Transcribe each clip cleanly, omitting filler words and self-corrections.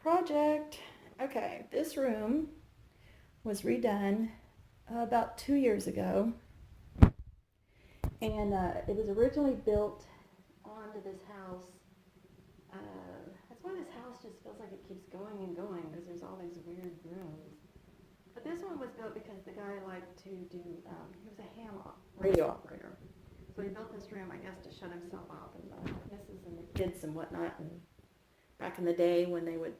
Project. Okay, this room was redone about 2 years ago, and it was originally built onto this house. That's why this house just feels like it keeps going and going, because there's all these weird rooms. But this one was built because the guy liked to do, he was a ham radio operator. So he built this room, I guess, to shut himself off and the missus and the kids and whatnot. And back in the day when they would,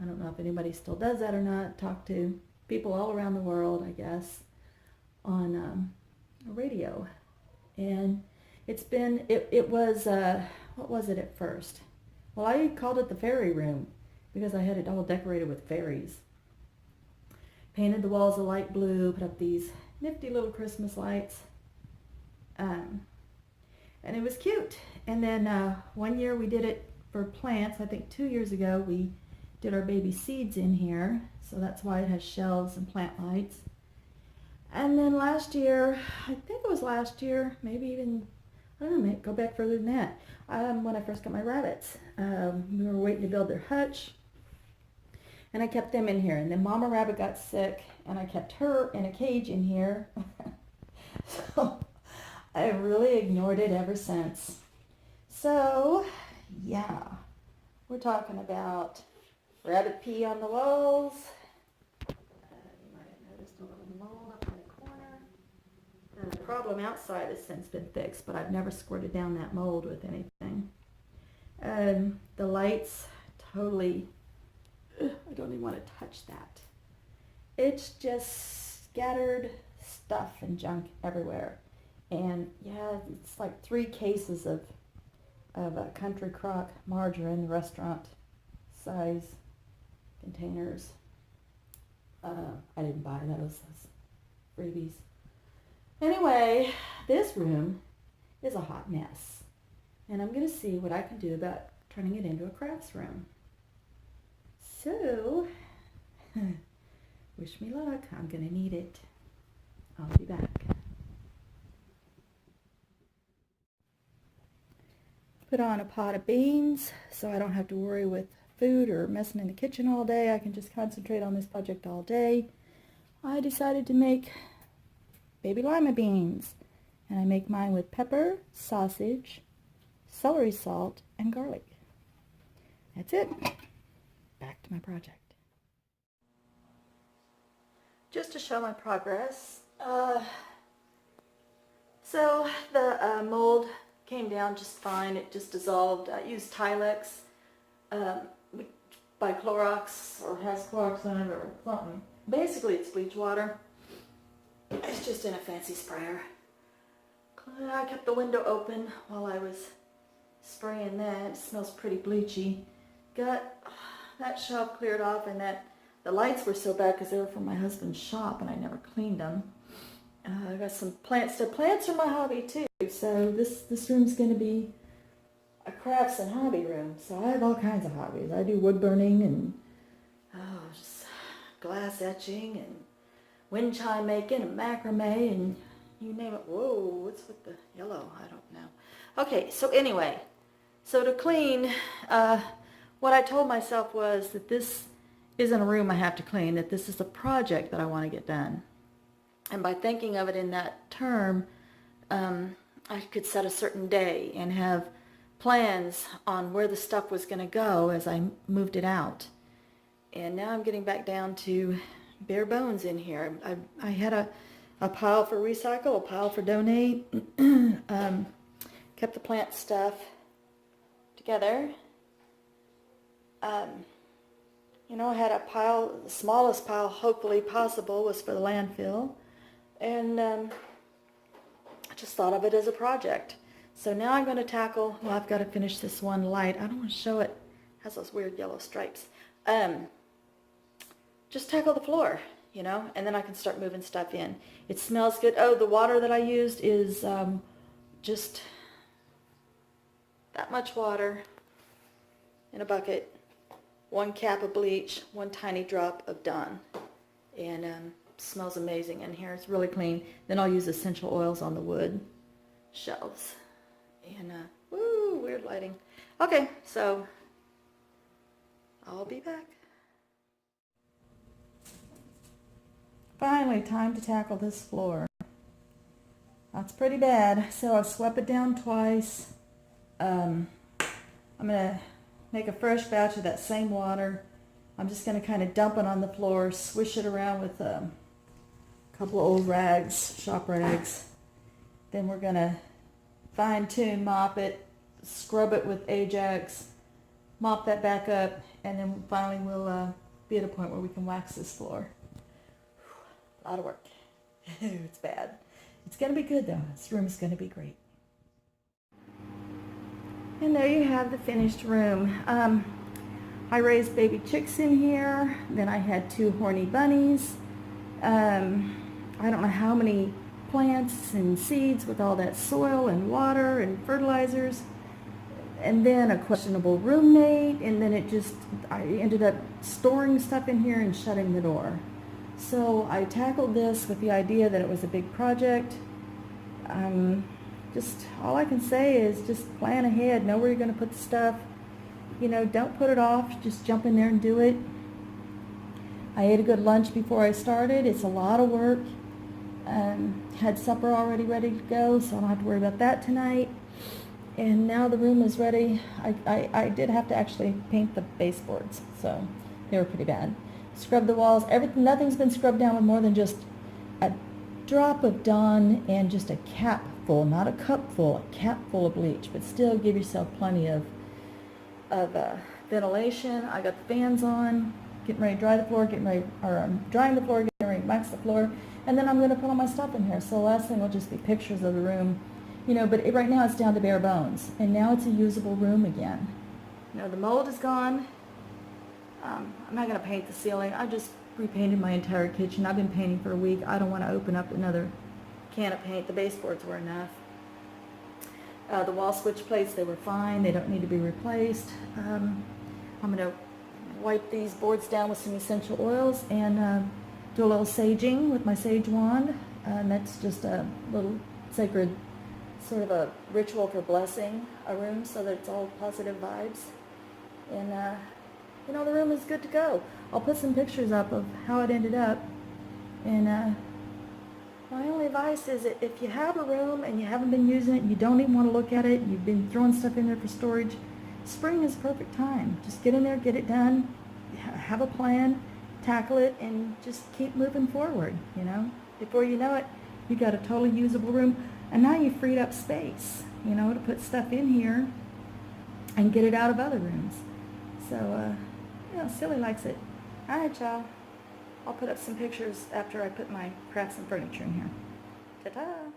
I don't know if anybody still does that or not, talk to people all around the world, I guess, on a radio. And it was, what was it at first? Well, I called it the fairy room because I had it all decorated with fairies. Painted the walls a light blue, put up these nifty little Christmas lights. And it was cute. And then one year we did it for plants. I think 2 years ago we did our baby seeds in here. So that's why it has shelves and plant lights. And then last year, I think it was last year, maybe even, I don't know, maybe go back further than that. When I first got my rabbits, we were waiting to build their hutch. And I kept them in here. And then Mama Rabbit got sick, and I kept her in a cage in here. So I really ignored it ever since. So, yeah, we're talking about rabbit pee on the walls. You might have noticed a little mold up in the corner. And the problem outside has since been fixed, but I've never squirted down that mold with anything. The lights, totally, I don't even want to touch that. It's just scattered stuff and junk everywhere. And yeah, it's like 3 cases of Country Crock margarine, restaurant size containers. I didn't buy those freebies. Anyway, this room is a hot mess. And I'm going to see what I can do about turning it into a crafts room. So, wish me luck. I'm going to need it. I'll be back. Put on a pot of beans so I don't have to worry with food or messing in the kitchen all day. I can just concentrate on this project all day. I decided to make baby lima beans. And I make mine with pepper, sausage, celery salt, and garlic. That's it. Back to my project. Just to show my progress. So the mold came down just fine. It just dissolved. I used Tilex by Clorox, or has Clorox on it, or something. Basically it's bleach water. It's just in a fancy sprayer. I kept the window open while I was spraying that. It smells pretty bleachy. Got that shelf cleared off, and the lights were so bad because they were from my husband's shop and I never cleaned them. I got some plants. The plants are my hobby too. So this room's going to be a crafts and hobby room. So I have all kinds of hobbies. I do wood burning and just glass etching and wind chime making and macrame and you name it. Whoa, what's with the yellow? I don't know. Okay, so anyway, so to clean, what I told myself was that this isn't a room I have to clean, that this is a project that I want to get done. And by thinking of it in that term, I could set a certain day and have plans on where the stuff was going to go as I moved it out. And now I'm getting back down to bare bones in here. I had a pile for recycle, a pile for donate. Kept the plant stuff together. I had a pile, the smallest pile hopefully possible was for the landfill. And I just thought of it as a project. So now I'm going to tackle, well, I've got to finish this one light. I don't want to show it. It has those weird yellow stripes. Just tackle the floor, and then I can start moving stuff in. It smells good. Oh, the water that I used is just that much water in a bucket, 1 cap of bleach, 1 tiny drop of Dawn. And smells amazing in here. It's really clean. Then I'll use essential oils on the wood shelves. And, woo, weird lighting. Okay, so I'll be back. Finally, time to tackle this floor. That's pretty bad. So I've swept it down twice. I'm going to make a fresh batch of that same water. I'm just going to kind of dump it on the floor, swish it around with a couple of old rags, shop rags. Then we're going to fine tune, mop it, scrub it with Ajax, mop that back up, and then finally we'll be at a point where we can wax this floor. A lot of work. It's bad. It's going to be good though. This room is going to be great. And there you have the finished room. I raised baby chicks in here. Then I had 2 horny bunnies. I don't know how many plants and seeds with all that soil and water and fertilizers. And then a questionable roommate. And then I ended up storing stuff in here and shutting the door. So I tackled this with the idea that it was a big project. Just all I can say is just plan ahead, know where you're going to put the stuff. You know, don't put it off, just jump in there and do it. I ate a good lunch before I started. It's a lot of work. Had supper already ready to go, so I don't have to worry about that tonight. And now the room is ready. I did have to actually paint the baseboards, so they were pretty bad. Scrub the walls. Nothing's been scrubbed down with more than just a drop of Dawn and just a cap full, not a cup full, a cap full of bleach. But still, give yourself plenty of ventilation. I got the fans on, getting ready to dry the floor, drying the floor, getting ready to wax the floor, and then I'm going to put all my stuff in here. So the last thing will just be pictures of the room, you know. But right now it's down to bare bones, and now it's a usable room again. You know, the mold is gone. I'm not going to paint the ceiling. I just repainted my entire kitchen. I've been painting for a week. I don't want to open up another can of paint. The baseboards were enough. The wall switch plates, they were fine. They don't need to be replaced. I'm going to wipe these boards down with some essential oils and do a little saging with my sage wand. And that's just a little sacred sort of a ritual for blessing a room so that it's all positive vibes. And you know, the room is good to go. I'll put some pictures up of how it ended up. And my only advice is that if you have a room and you haven't been using it, you don't even want to look at it, you've been throwing stuff in there for storage, spring is the perfect time. Just get in there, get it done, have a plan, tackle it, and just keep moving forward, you know. Before you know it, you got a totally usable room, and now you've freed up space, you know, to put stuff in here and get it out of other rooms. So, you know, Silly likes it. All right, y'all. I'll put up some pictures after I put my crafts and furniture in here. Ta-ta!